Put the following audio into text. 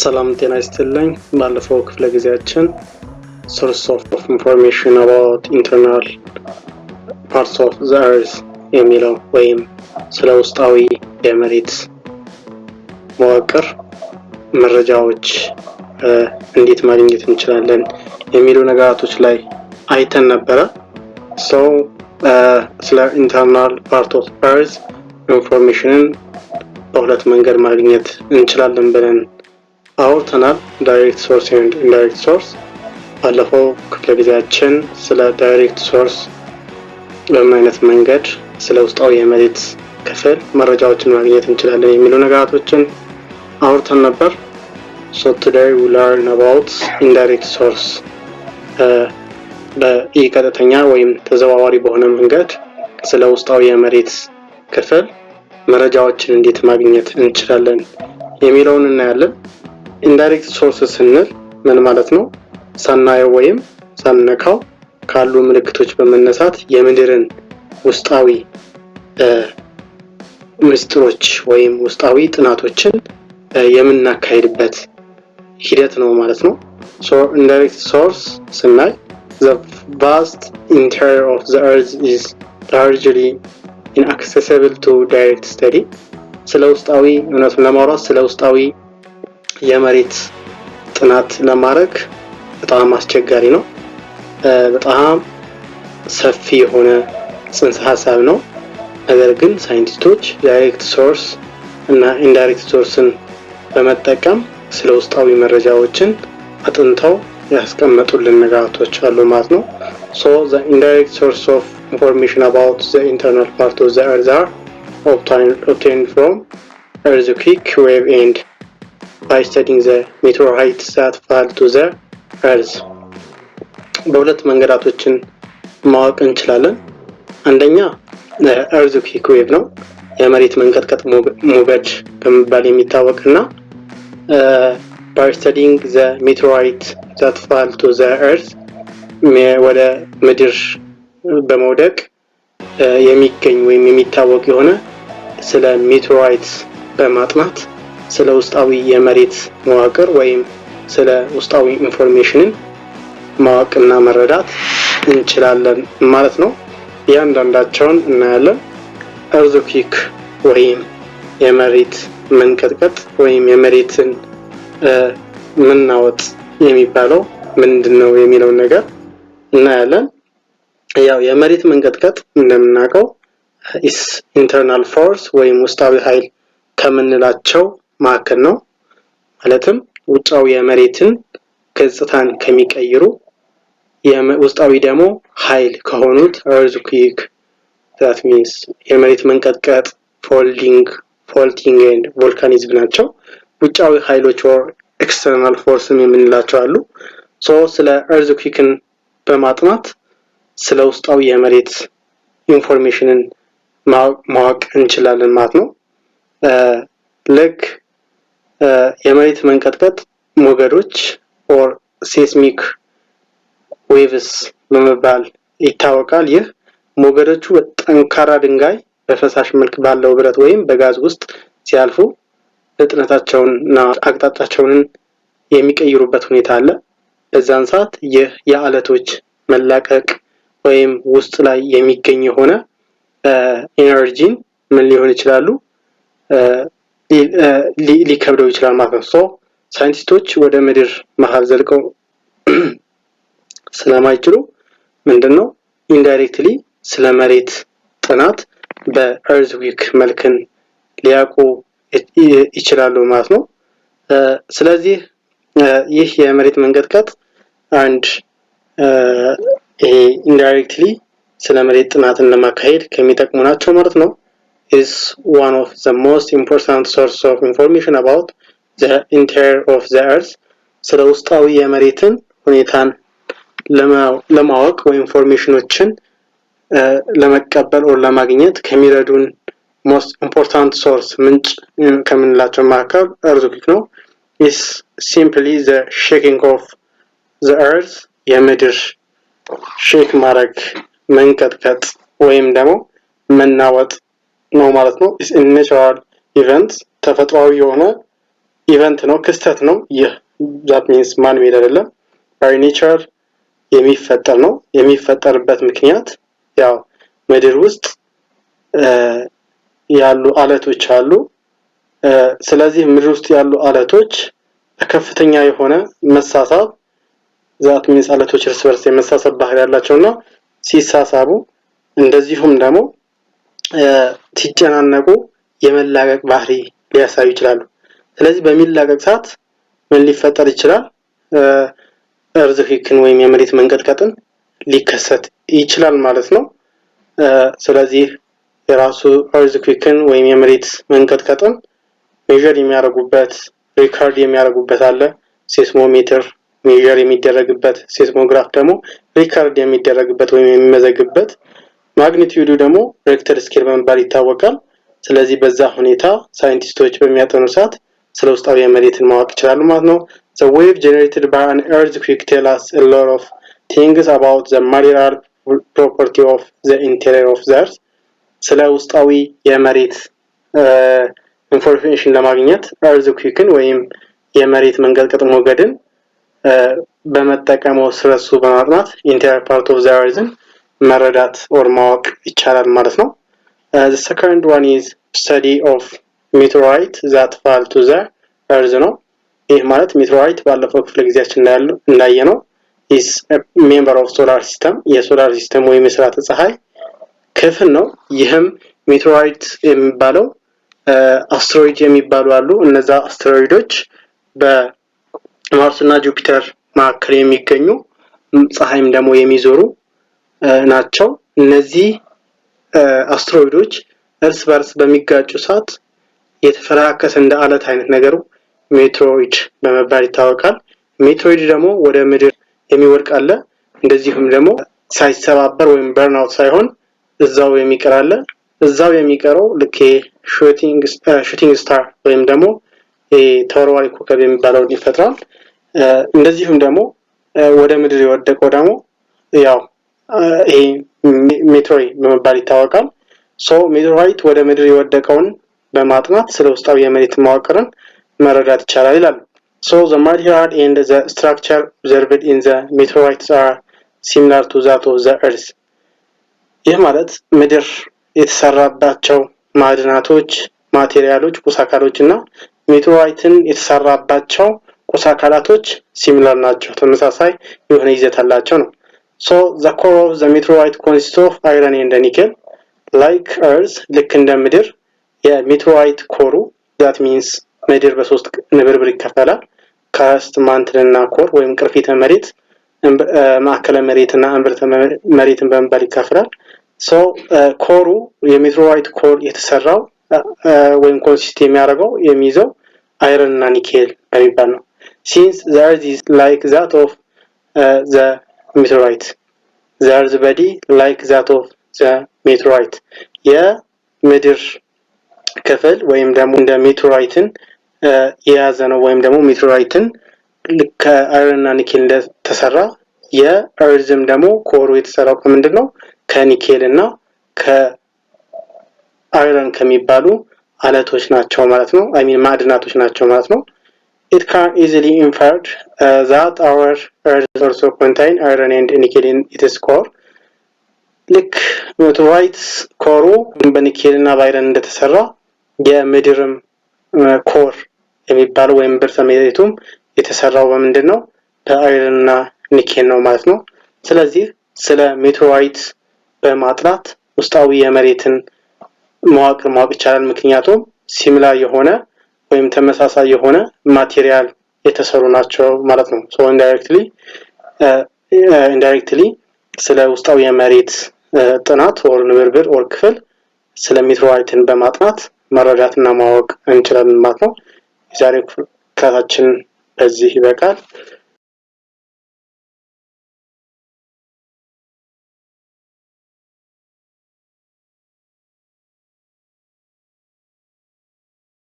ሰላም ጤና ይስጥልኝ። ባለፈው ክፍለ ጊዜያችን source of information about internal parts of the earth የሚለው ወይም ስለ ውስጣዊ የመሬት መዋቅር መረጃዎች እንዴት ማግኘት እንችላለን የሚሉ ነገራቶች ላይ አይተን ነበረ። ስለ internal part of earth information በሁለት መንገድ ማግኘት እንችላለን ብለን አውርተናል። direct source and indirect source። ባለፈው ክፍለ ጊዜያችን ስለ direct source በምን አይነት መንገድ ስለ ውስጣዊ የመሬት ክፍል መረጃዎችን ማግኘት እንችላለን የሚሉ ነገራቶችን አውርተን ነበር። So today we learn about indirect source። በቀጥተኛ ወይም ተዘዋዋሪ በሆነ መንገድ ስለ ውስጣዊ የመሬት ክፍል መረጃዎችን እንዴት ማግኘት እንችላለን የሚለውን እናያለን። indirect sources ስንል ምን ማለት ነው? ሳናየው ወይም ሳንነካው ካሉ ምልክቶች በመነሳት የምድርን ውስጣዊ ምስጢሮች ወይም ውስጣዊ ጥናቶችን የምናካሂድበት ሂደት ነው ማለት ነው። So indirect source ስናይ the vast interior of the earth is largely inaccessible to direct study። ስለ ውስጣዊ እውነቱን ለማውራት ስለ ውስጣዊ የመሬት ጥናት ለማድረግ በጣም አስቸጋሪ ነው። በጣም ሰፊ የሆነ ጽንሰ ሐሳብ ነው። ነገር ግን ሳይንቲስቶች ዳይሬክት ሶርስ እና ኢንዳይሬክት ሶርስን በመጠቀም ስለ ውስጣዊ መረጃዎችን አጥንተው ያስቀመጡልን ነገራቶች አሉ ማለት ነው። So the indirect source of information about the internal part of the earth are obtained from earthquake wave and by studying the meteorites that fall to the earth። በሁለት መንገዳቶችን ማወቅ እንችላለን። አንደኛ earthquake wave ነው፣ የመሬት መንቀጥቀጥ ሞገድ በመባል የሚታወቅና by studying the meteorites that fall to the earth ወደ ምድር በመውደቅ የሚገኝ ወይም የሚታወቅ የሆነ ስለ ሜቴሮራይትስ በማጥናት ስለ ውስጣዊ የመሬት መዋቅር ወይም ስለ ውስጣዊ ኢንፎርሜሽንን ማወቅና መረዳት እንችላለን ማለት ነው። ያንዳንዳቸውን እናያለን። earthquake ወይም የመሬት መንቀጥቀጥ ወይም የመሬትን መናወጥ የሚባለው ምንድነው የሚለው ነገር እናያለን። ያው የመሬት መንቀጥቀጥ እንደምናውቀው is internal force ወይም ውስጣዊ ኃይል ከምንላቸው ማዕከል ነው። ማለትም ውጫዊ የመሬትን ገጽታን ከሚቀይሩ ውስጣዊ ደግሞ ኃይል ከሆኑት earthquake that means የመሬት መንቀጥቀጥ faulting and volcanism ናቸው። ውጫዊ ኃይሎች or external force የምንላቸው አሉ። so ስለ earthquakeን በማጥናት ስለ ውስጣዊ የመሬት ኢንፎርሜሽንን ማወቅ እንችላለን ማለት ነው። ልክ የመሬት መንቀጥቀጥ ሞገዶች or seismic waves በመባል ይታወቃል። ይህ ሞገዶቹ ጠንካራ ድንጋይ በፈሳሽ መልክ ባለው ብረት ወይም በጋዝ ውስጥ ሲያልፉ ፍጥነታቸውንና አቅጣጫቸውን የሚቀይሩበት ሁኔታ አለ። በዛን ሰዓት ይህ የአለቶች መላቀቅ ወይም ውስጥ ላይ የሚገኝ የሆነ ኢነርጂን ምን ሊሆን ይችላሉ ሊከብደው ይችላል ማለት ነው። ሶ ሳይንቲስቶች ወደ ምድር መሃል ዘልቀው ስለማይችሉ ምንድነው ኢንዳይሬክትሊ ስለ መሬት ጥናት በearthquake መልክን ሊያውቁ ይችላሉ ማለት ነው። ስለዚህ ይህ የመሬት መንቀጥቀጥ አንድ ኢንዳይሬክትሊ ስለ መሬት ጥናትን ለማካሄድ ከሚጠቅሙ ናቸው ማለት ነው። is one of the most important source of information about the interior of the earth። ስለ ውስጣዊ የመሬትን ሁኔታን ለማወቅ ወይ ኢንፎርሜሽኖችን ለመቀበል or ለማግኘት ከሚረዱን most important source ምንጭ ከምንላቸው መካከል earthquake ነው። is simply the shaking of the earth የምድር ሼክ ማድረግ መንቀጥቀጥ ወይም ደግሞ መናወጥ ነው ማለት ነው። is a natural event ተፈጥሯዊ የሆነ ኢቨንት ነው፣ ክስተት ነው። ይህ that means ማን ሜድ አይደለም፣ by nature የሚፈጠር ነው። የሚፈጠርበት ምክንያት ያው ምድር ውስጥ ያሉ አለቶች አሉ። ስለዚህ ምድር ውስጥ ያሉ አለቶች ከፍተኛ የሆነ መሳሳብ that means አለቶች እርስ በርስ የመሳሳብ ባህሪ ያላቸውና ሲሳሳቡ እንደዚሁም ደግሞ ሲጨናነቁ የመላቀቅ ባህሪ ሊያሳዩ ይችላሉ። ስለዚህ በሚላቀቅ ሰዓት ምን ሊፈጠር ይችላል? እርዝክን ወይም የመሬት መንቀጥቀጥን ሊከሰት ይችላል ማለት ነው። ስለዚህ የራሱ እርዝክን ወይም የመሬት መንቀጥቀጥን ሜዠር የሚያደርጉበት ሪካርድ የሚያደርጉበት አለ። ሴስሞሜትር ሜዠር የሚደረግበት፣ ሴስሞግራፍ ደግሞ ሪካርድ የሚደረግበት ወይም የሚመዘግበት፣ ማግኒቲዩዱ ደግሞ ሬክተር ስኬል በመባል ይታወቃል። ስለዚህ በዛ ሁኔታ ሳይንቲስቶች በሚያጠኑ ሰዓት ስለ ውስጣዊ የመሬትን ማወቅ ይችላሉ ማለት ነው። The wave generated by an earthquake tells us a lot of things about the mineral property of the interior of the earth. ስለ ውስጣዊ የመሬት ኢንፎርሜሽን ለማግኘት earthquake ወይም የመሬት መንቀጥቀጥ ሞገድን በመጠቀም ስለሱ በማጥናት interior part of the earth መረዳት or ማወቅ ይቻላል ማለት ነው። The second one is study of meteorite that fall to the earth ነው። ይህ ማለት ሜትሮይት ባለፈው ክፍለ ጊዜያችን እንዳየነው is a member of solar system የሶላር ሲስተም ወይም የስርዓተ ፀሐይ ክፍል ነው። ይህም ሜትሮይት የሚባለው አስትሮይድ የሚባሉ አሉ። እነዛ አስትሮይዶች በማርስ እና ጁፒተር መካከል የሚገኙ ፀሐይም ደግሞ የሚዞሩ ናቸው። እነዚህ አስትሮይዶች እርስ በርስ በሚጋጩ ሰዓት የተፈራከሰ እንደ አለት አይነት ነገሩ ሜትሮይድ በመባል ይታወቃል። ሜትሮይድ ደግሞ ወደ ምድር የሚወድቅ አለ። እንደዚሁም ደግሞ ሳይሰባበር ወይም በርን አውት ሳይሆን እዛው የሚቀር አለ። እዛው የሚቀረው ልክ ሹቲንግ ስታር ወይም ደግሞ ተወርዋሪ ኮከብ የሚባለውን ይፈጥራል። እንደዚሁም ደግሞ ወደ ምድር የወደቀው ደግሞ ያው ይሄ ሜትሮይድ በመባል ይታወቃል። ሜትሮይድ ወደ ምድር የወደቀውን በማጥናት ስለ ውስጣዊ የመሬት መዋቅርን መረዳት ይቻላል ይላል። The material and the structure observed in the meteorites are similar to that of the earth. ይህ ማለት ምድር የተሰራባቸው ማዕድናቶች፣ ማቴሪያሎች፣ ቁሳካሎችና ሜትሮይትን የተሰራባቸው ቁሳካላቶች ሲሚላር ናቸው፣ ተመሳሳይ የሆነ ይዘት አላቸው ነው። The core of the meteorite consists of iron and nickel. Like earth ልክ እንደ ምድር የሜትሮይት ኮሩ that means ምድር በሶስት ንብርብር ይከፈላል። ካስት፣ ማንትልና ኮር ወይም ቅርፊተ መሬት፣ ማዕከለ መሬትና እምብርተ መሬትን በመባል ይከፈላል። ኮሩ የሜትሮይት ኮር የተሰራው ወይም ኮንሲስት የሚያደርገው የሚይዘው አይረን እና ኒኬል በሚባል ነው። Since the earth is like that of the meteorite, the earth body like that of the meteorite. የምድር ክፍል ወይም ደግሞ እንደ ሜትሮይትን የያዘ ነው ወይም ደግሞ ሜትሮይትን ልክ አይረን እና ኒኬል እንደተሰራ የእርዝም ደግሞ ኮሩ የተሰራው ከምንድነው? ከኒኬል እና ከአይረን ከሚባሉ አለቶች ናቸው ማለት ነው። ማዕድናቶች ናቸው ማለት ነው። It can easily inferred that our earth also contain iron and nickel in its core. ልክ ሜትሮይት ኮሩ በኒኬል እና በአይረን እንደተሰራ የምድርም ኮር የሚባለው ወይም ብርተ መሬቱም የተሰራው በምንድነው? በአይረን እና ኒኬል ነው ማለት ነው። ስለዚህ ስለ ሜትሮይት በማጥናት ውስጣዊ የመሬትን መዋቅር ማወቅ ይቻላል። ምክንያቱም ሲሚላር የሆነ ወይም ተመሳሳይ የሆነ ማቴሪያል የተሰሩ ናቸው ማለት ነው። ኢንዳይሬክትሊ ስለ ውስጣዊ የመሬት ጥናት ወር ንብርብር ወር ክፍል ስለ ሜትሮይትን በማጥናት መረዳትና ማወቅ እንችላለን ማለት ነው። የዛሬው ክፍላችን በዚህ ይበቃል።